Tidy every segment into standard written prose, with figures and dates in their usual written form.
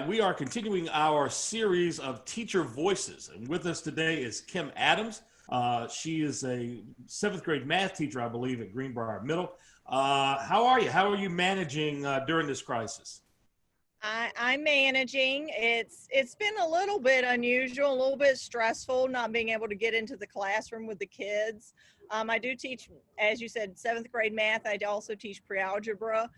right, we are continuing our series of teacher voices. And with us today is Kim Adams. She is a seventh grade math teacher, I believe, at Greenbrier Middle. How are you? How are you managing during this crisis? I'm managing. It's been a little bit unusual, a little bit stressful, not being able to get into the classroom with the kids. I do teach, as you said, seventh grade math. I also teach pre-algebra.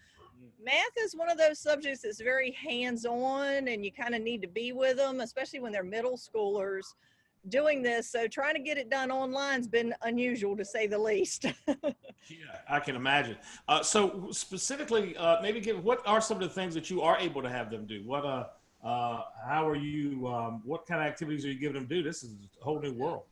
Math is one of those subjects that's very hands-on, and you kind of need to be with them, especially when they're middle schoolers doing this. So trying to get it done online's been unusual, to say the least. Yeah, I can imagine. So specifically, maybe give what are some of the things that you are able to have them do? How are you? What kind of activities are you giving them to do? This is a whole new world.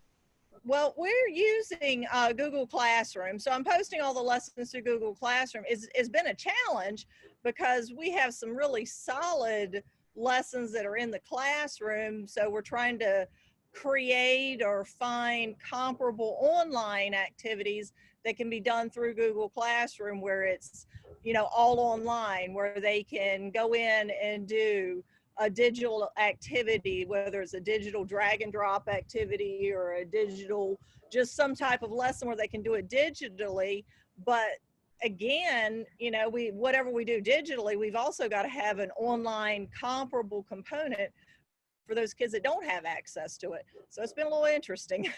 Well, we're using Google Classroom. So I'm posting all the lessons through Google Classroom. It's been a challenge because we have some really solid lessons that are in the classroom. So we're trying to create or find comparable online activities that can be done through Google Classroom, where it's, all online, where they can go in and do a digital activity, whether it's a digital drag and drop activity or a digital, just some type of lesson where they can do it digitally. But again, whatever we do digitally, we've also got to have an online comparable component for those kids that don't have access to it. So it's been a little interesting.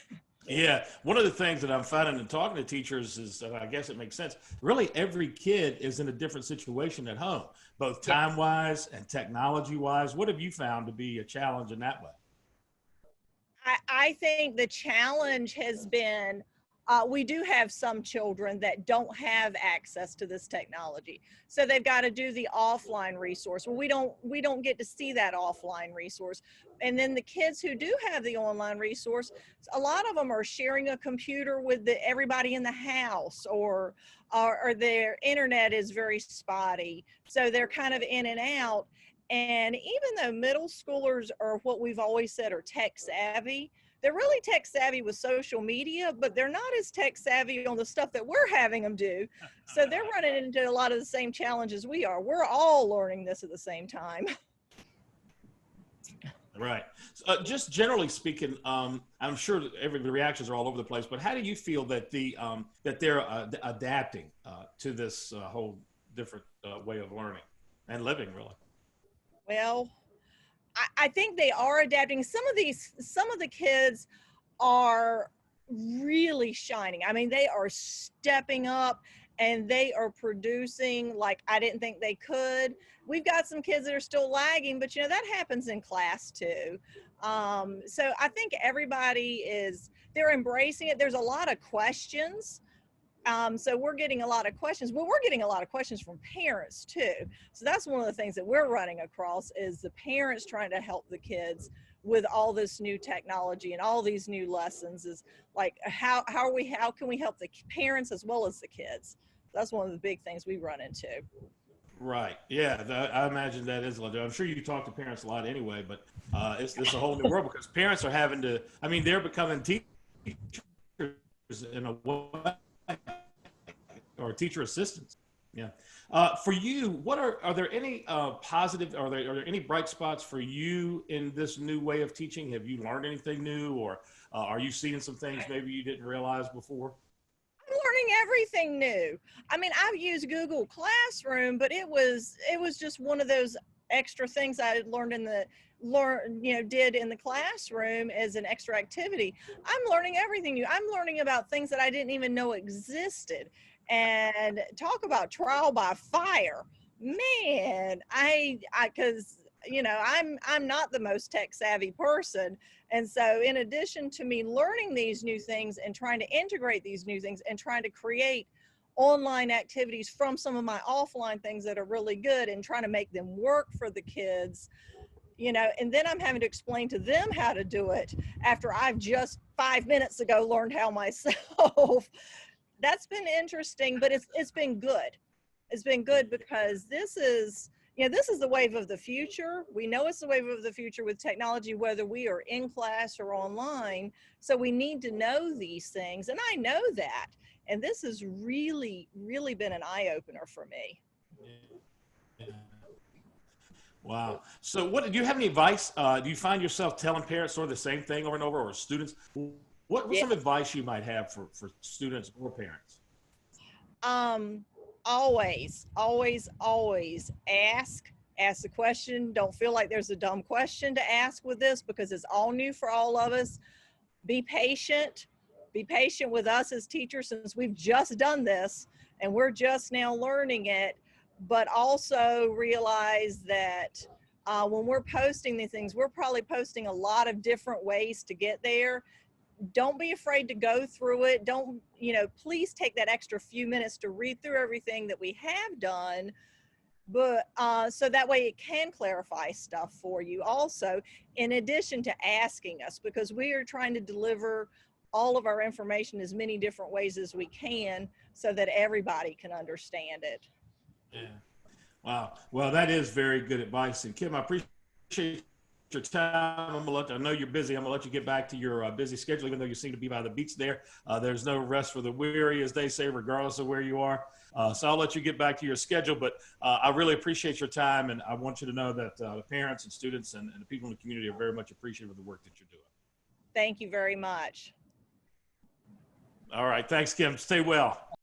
Yeah, one of the things that I'm finding in talking to teachers is, I guess it makes sense. Really, every kid is in a different situation at home, both Yes. time-wise and technology-wise. What have you found to be a challenge in that way? I think the challenge has been we do have some children that don't have access to this technology, so they've got to do the offline resource. Well, we don't get to see that offline resource, and then the kids who do have the online resource, a lot of them are sharing a computer with everybody in the house, or their internet is very spotty, so they're kind of in and out. And even though middle schoolers are what we've always said are tech savvy, they're really tech savvy with social media, but they're not as tech savvy on the stuff that we're having them do. So they're running into a lot of the same challenges we are. We're all learning this at the same time. Right. Just generally speaking, I'm sure that the reactions are all over the place. But how do you feel that that they're adapting to this whole different way of learning and living, really? Well, I think they are adapting. Some of the kids are really shining. I mean, they are stepping up and they are producing like I didn't think they could. We've got some kids that are still lagging, but that happens in class too. So I think they're embracing it. There's a lot of questions. So we're getting a lot of questions. Well, we're getting a lot of questions from parents too. So that's one of the things that we're running across is the parents trying to help the kids with all this new technology and all these new lessons. Is like how can we help the parents as well as the kids? That's one of the big things we run into. Right. Yeah. I imagine that is a lot. I'm sure you talk to parents a lot anyway, but it's a whole new world because parents are having to. I mean, they're becoming teachers in a way, or teacher assistants. Yeah. For you, are there any positive? Are there any bright spots for you in this new way of teaching? Have you learned anything new, or are you seeing some things maybe you didn't realize before? I'm learning everything new. I mean, I've used Google Classroom, but it was just one of those extra things I had learned did in the classroom as an extra activity. I'm learning everything new. I'm learning about things that I didn't even know existed. And talk about trial by fire. Man, because I'm not the most tech savvy person. And so in addition to me learning these new things and trying to integrate these new things and trying to create online activities from some of my offline things that are really good and trying to make them work for the kids, and then I'm having to explain to them how to do it after I've just 5 minutes ago learned how myself. That's been interesting, but it's been good. It's been good because this is the wave of the future. We know it's the wave of the future with technology, whether we are in class or online. So we need to know these things. And I know that. And this has really, really been an eye opener for me. Yeah. Wow. So do you have any advice? Do you find yourself telling parents sort of the same thing over and over, or students? What's Yeah. some advice you might have for students or parents? Um, always ask the question. Don't feel like there's a dumb question to ask with this because it's all new for all of us. Be patient. Be patient with us as teachers since we've just done this and we're just now learning it. But also realize that when we're posting these things, we're probably posting a lot of different ways to get there. Don't be afraid to go through it. Don't, please take that extra few minutes to read through everything that we have done, but so that way it can clarify stuff for you also, in addition to asking us, because we are trying to deliver all of our information as many different ways as we can so that everybody can understand it. Yeah. Wow. Well, that is very good advice. And Kim, I appreciate your time. I know you're busy. I'm gonna let you get back to your busy schedule, even though you seem to be by the beach there. There's no rest for the weary, as they say, regardless of where you are. So I'll let you get back to your schedule. But I really appreciate your time, and I want you to know that the parents and students and the people in the community are very much appreciative of the work that you're doing. Thank you very much. All right. Thanks, Kim. Stay well.